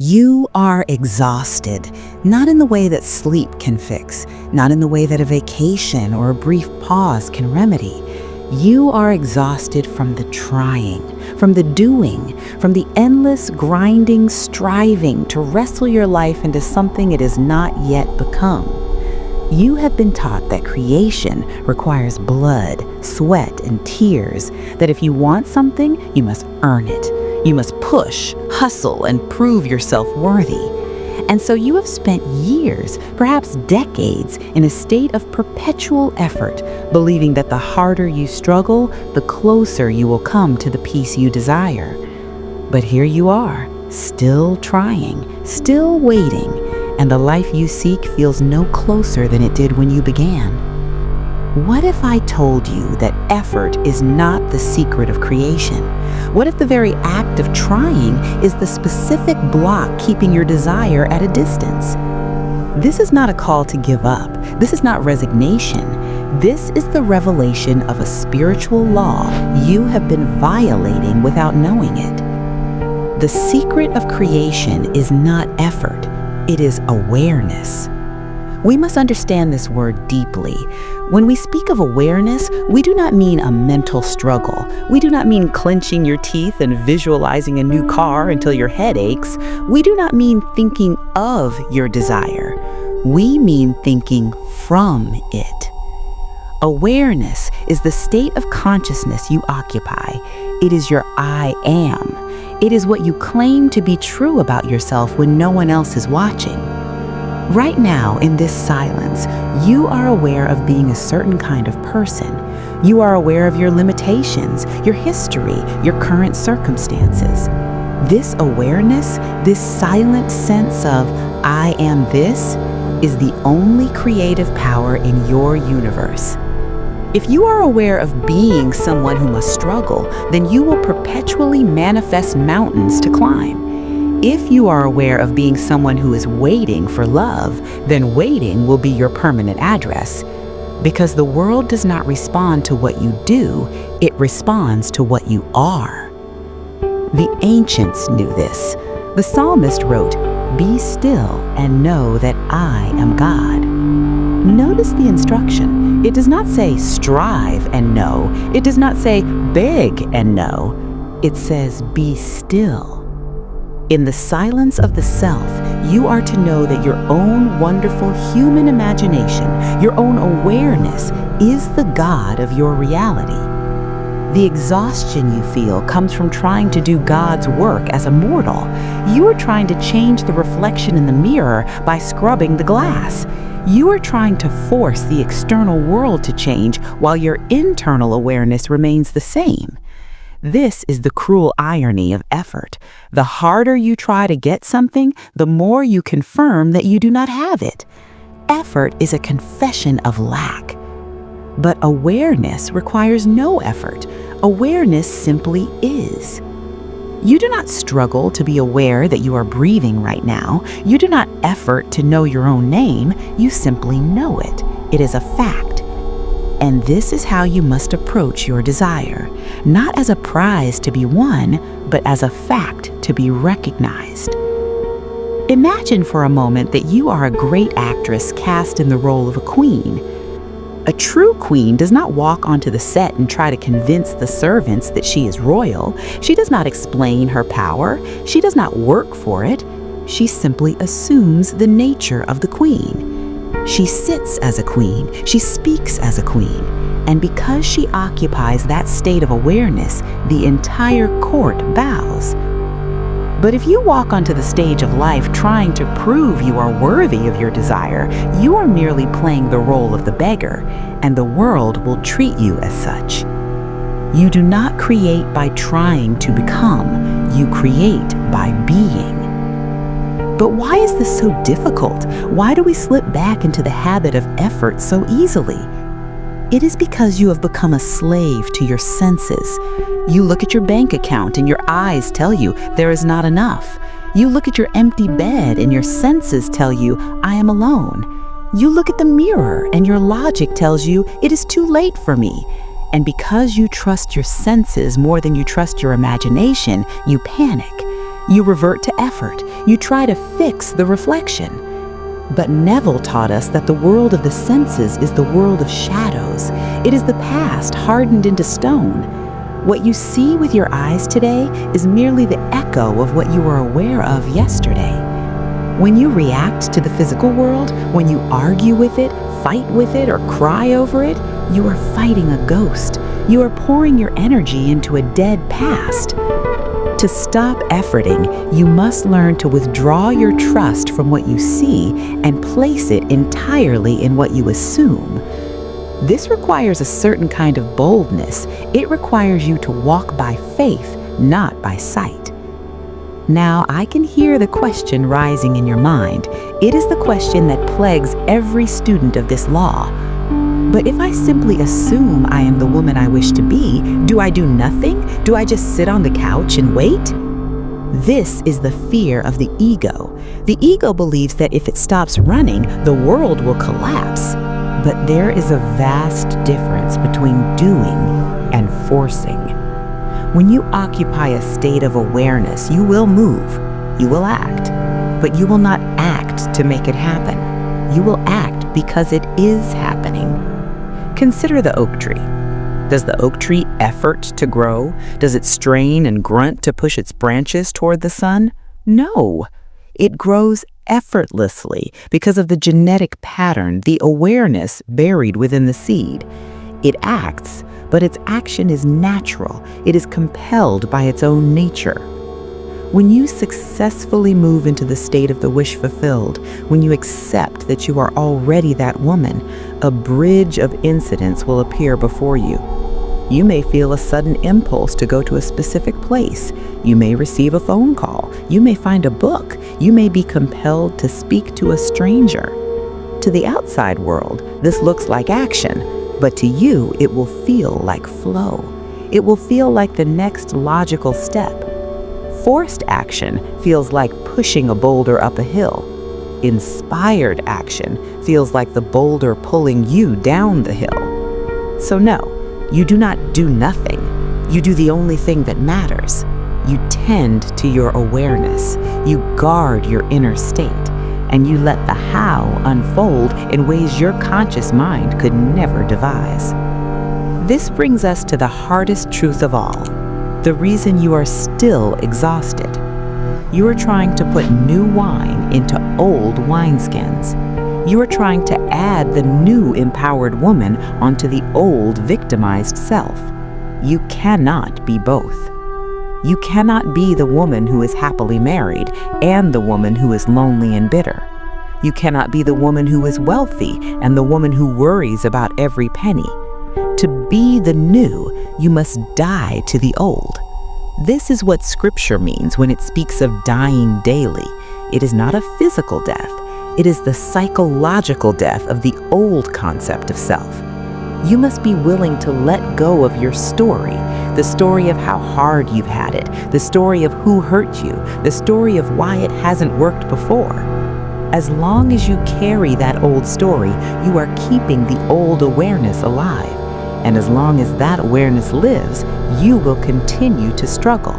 You are exhausted, not in the way that sleep can fix, not in the way that a vacation or a brief pause can remedy. You are exhausted from the trying, from the doing, from the endless grinding, striving to wrestle your life into something it has not yet become. You have been taught that creation requires blood, sweat, and tears, that if you want something, you must earn it. You must push, hustle, and prove yourself worthy. And so you have spent years, perhaps decades, in a state of perpetual effort, believing that the harder you struggle, the closer you will come to the peace you desire. But here you are, still trying, still waiting, and the life you seek feels no closer than it did when you began. What if I told you that effort is not the secret of creation? What if the very act of trying is the specific block keeping your desire at a distance? This is not a call to give up. This is not resignation. This is the revelation of a spiritual law you have been violating without knowing it. The secret of creation is not effort. It is awareness. We must understand this word deeply. When we speak of awareness, we do not mean a mental struggle. We do not mean clenching your teeth and visualizing a new car until your head aches. We do not mean thinking of your desire. We mean thinking from it. Awareness is the state of consciousness you occupy. It is your I am. It is what you claim to be true about yourself when no one else is watching. Right now, in this silence, you are aware of being a certain kind of person. You are aware of your limitations, your history, your current circumstances. This awareness, this silent sense of I am this, is the only creative power in your universe. If you are aware of being someone who must struggle, then you will perpetually manifest mountains to climb. If you are aware of being someone who is waiting for love, then waiting will be your permanent address. Because the world does not respond to what you do, it responds to what you are. The ancients knew this. The psalmist wrote, "Be still and know that I am God." Notice the instruction. It does not say strive and know. It does not say beg and know. It says be still. In the silence of the self, you are to know that your own wonderful human imagination, your own awareness, is the God of your reality. The exhaustion you feel comes from trying to do God's work as a mortal. You are trying to change the reflection in the mirror by scrubbing the glass. You are trying to force the external world to change while your internal awareness remains the same. This is the cruel irony of effort. The harder you try to get something, the more you confirm that you do not have it. Effort is a confession of lack. But awareness requires no effort. Awareness simply is. You do not struggle to be aware that you are breathing right now. You do not effort to know your own name. You simply know it. It is a fact. And this is how you must approach your desire, not as a prize to be won, but as a fact to be recognized. Imagine for a moment that you are a great actress cast in the role of a queen. A true queen does not walk onto the set and try to convince the servants that she is royal. She does not explain her power. She does not work for it. She simply assumes the nature of the queen. She sits as a queen, she speaks as a queen, and because she occupies that state of awareness, the entire court bows. But if you walk onto the stage of life trying to prove you are worthy of your desire, you are merely playing the role of the beggar, and the world will treat you as such. You do not create by trying to become, you create by being. But why is this so difficult? Why do we slip back into the habit of effort so easily? It is because you have become a slave to your senses. You look at your bank account and your eyes tell you there is not enough. You look at your empty bed and your senses tell you, I am alone. You look at the mirror and your logic tells you it is too late for me. And because you trust your senses more than you trust your imagination, you panic. You revert to effort. You try to fix the reflection. But Neville taught us that the world of the senses is the world of shadows. It is the past hardened into stone. What you see with your eyes today is merely the echo of what you were aware of yesterday. When you react to the physical world, when you argue with it, fight with it, or cry over it, you are fighting a ghost. You are pouring your energy into a dead past. To stop efforting, you must learn to withdraw your trust from what you see and place it entirely in what you assume. This requires a certain kind of boldness. It requires you to walk by faith, not by sight. Now, I can hear the question rising in your mind. It is the question that plagues every student of this law. But if I simply assume I am the woman I wish to be, do I do nothing? Do I just sit on the couch and wait? This is the fear of the ego. The ego believes that if it stops running, the world will collapse. But there is a vast difference between doing and forcing. When you occupy a state of awareness, you will move, you will act, but you will not act to make it happen. You will act because it is happening. Consider the oak tree. Does the oak tree effort to grow? Does it strain and grunt to push its branches toward the sun? No. It grows effortlessly because of the genetic pattern, the awareness buried within the seed. It acts, but its action is natural. It is compelled by its own nature. When you successfully move into the state of the wish fulfilled, when you accept that you are already that woman, a bridge of incidents will appear before you. You may feel a sudden impulse to go to a specific place. You may receive a phone call. You may find a book. You may be compelled to speak to a stranger. To the outside world, this looks like action, but to you, it will feel like flow. It will feel like the next logical step. Forced action feels like pushing a boulder up a hill. Inspired action feels like the boulder pulling you down the hill. So no, you do not do nothing. You do the only thing that matters. You tend to your awareness. You guard your inner state. And you let the how unfold in ways your conscious mind could never devise. This brings us to the hardest truth of all, the reason you are still exhausted. You are trying to put new wine into old wineskins. You are trying to add the new empowered woman onto the old victimized self. You cannot be both. You cannot be the woman who is happily married and the woman who is lonely and bitter. You cannot be the woman who is wealthy and the woman who worries about every penny. To be the new, you must die to the old. This is what Scripture means when it speaks of dying daily. It is not a physical death. It is the psychological death of the old concept of self. You must be willing to let go of your story, the story of how hard you've had it, the story of who hurt you, the story of why it hasn't worked before. As long as you carry that old story, you are keeping the old awareness alive. And as long as that awareness lives, you will continue to struggle.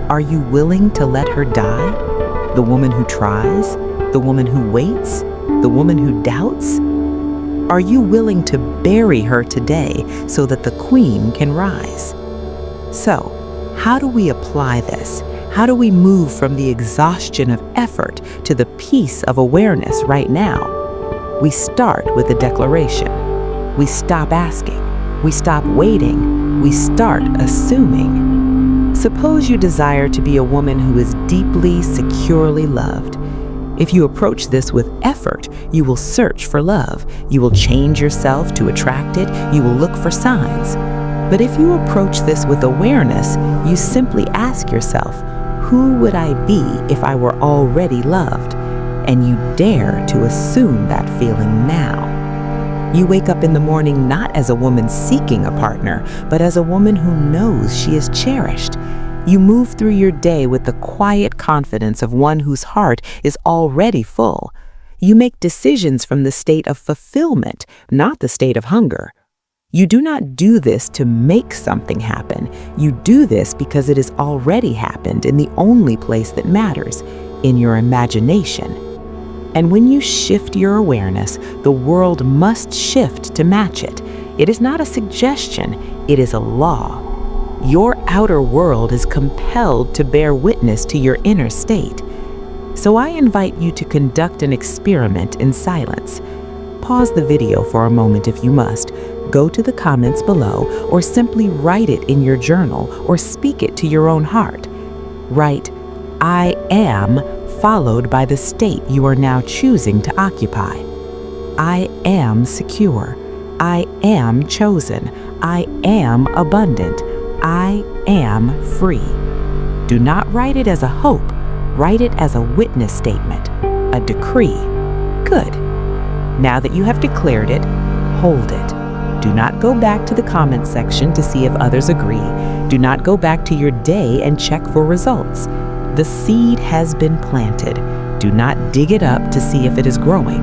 Are you willing to let her die? The woman who tries? The woman who waits? The woman who doubts? Are you willing to bury her today so that the queen can rise? So, how do we apply this? How do we move from the exhaustion of effort to the peace of awareness right now? We start with a declaration. We stop asking. We stop waiting. We start assuming. Suppose you desire to be a woman who is deeply, securely loved. If you approach this with effort, you will search for love. You will change yourself to attract it. You will look for signs. But if you approach this with awareness, you simply ask yourself, who would I be if I were already loved? And you dare to assume that feeling now. You wake up in the morning not as a woman seeking a partner, but as a woman who knows she is cherished. You move through your day with the quiet confidence of one whose heart is already full. You make decisions from the state of fulfillment, not the state of hunger. You do not do this to make something happen. You do this because it has already happened in the only place that matters, in your imagination. And when you shift your awareness, the world must shift to match it. It is not a suggestion, it is a law. Your outer world is compelled to bear witness to your inner state. So I invite you to conduct an experiment in silence. Pause the video for a moment if you must. Go to the comments below, or simply write it in your journal or speak it to your own heart. Write, "I am," followed by the state you are now choosing to occupy. I am secure. I am chosen. I am abundant. I am free. Do not write it as a hope. Write it as a witness statement, a decree. Good. Now that you have declared it, hold it. Do not go back to the comments section to see if others agree. Do not go back to your day and check for results. The seed has been planted. Do not dig it up to see if it is growing.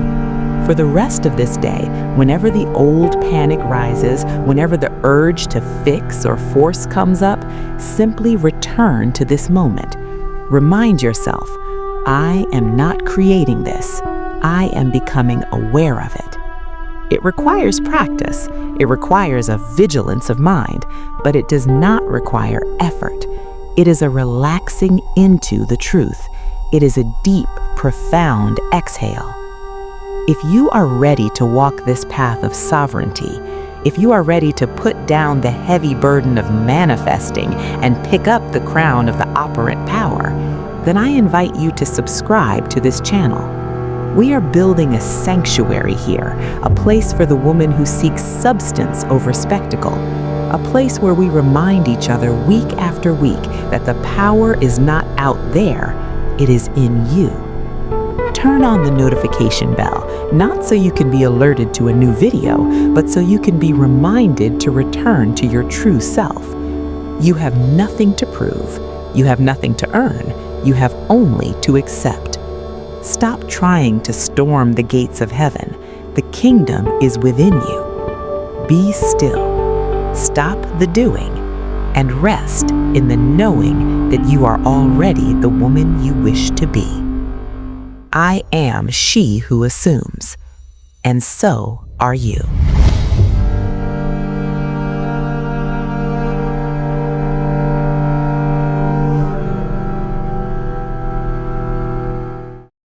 For the rest of this day, whenever the old panic rises, whenever the urge to fix or force comes up, simply return to this moment. Remind yourself, I am not creating this. I am becoming aware of it. It requires practice. It requires a vigilance of mind, but it does not require effort. It is a relaxing into the truth. It is a deep, profound exhale. If you are ready to walk this path of sovereignty, if you are ready to put down the heavy burden of manifesting and pick up the crown of the operant power, then I invite you to subscribe to this channel. We are building a sanctuary here, a place for the woman who seeks substance over spectacle, a place where we remind each other week after week that the power is not out there, it is in you. Turn on the notification bell, not so you can be alerted to a new video, but so you can be reminded to return to your true self. You have nothing to prove. You have nothing to earn. You have only to accept. Stop trying to storm the gates of heaven. The kingdom is within you. Be still. Stop the doing and rest in the knowing that you are already the woman you wish to be. I am she who assumes, and so are you.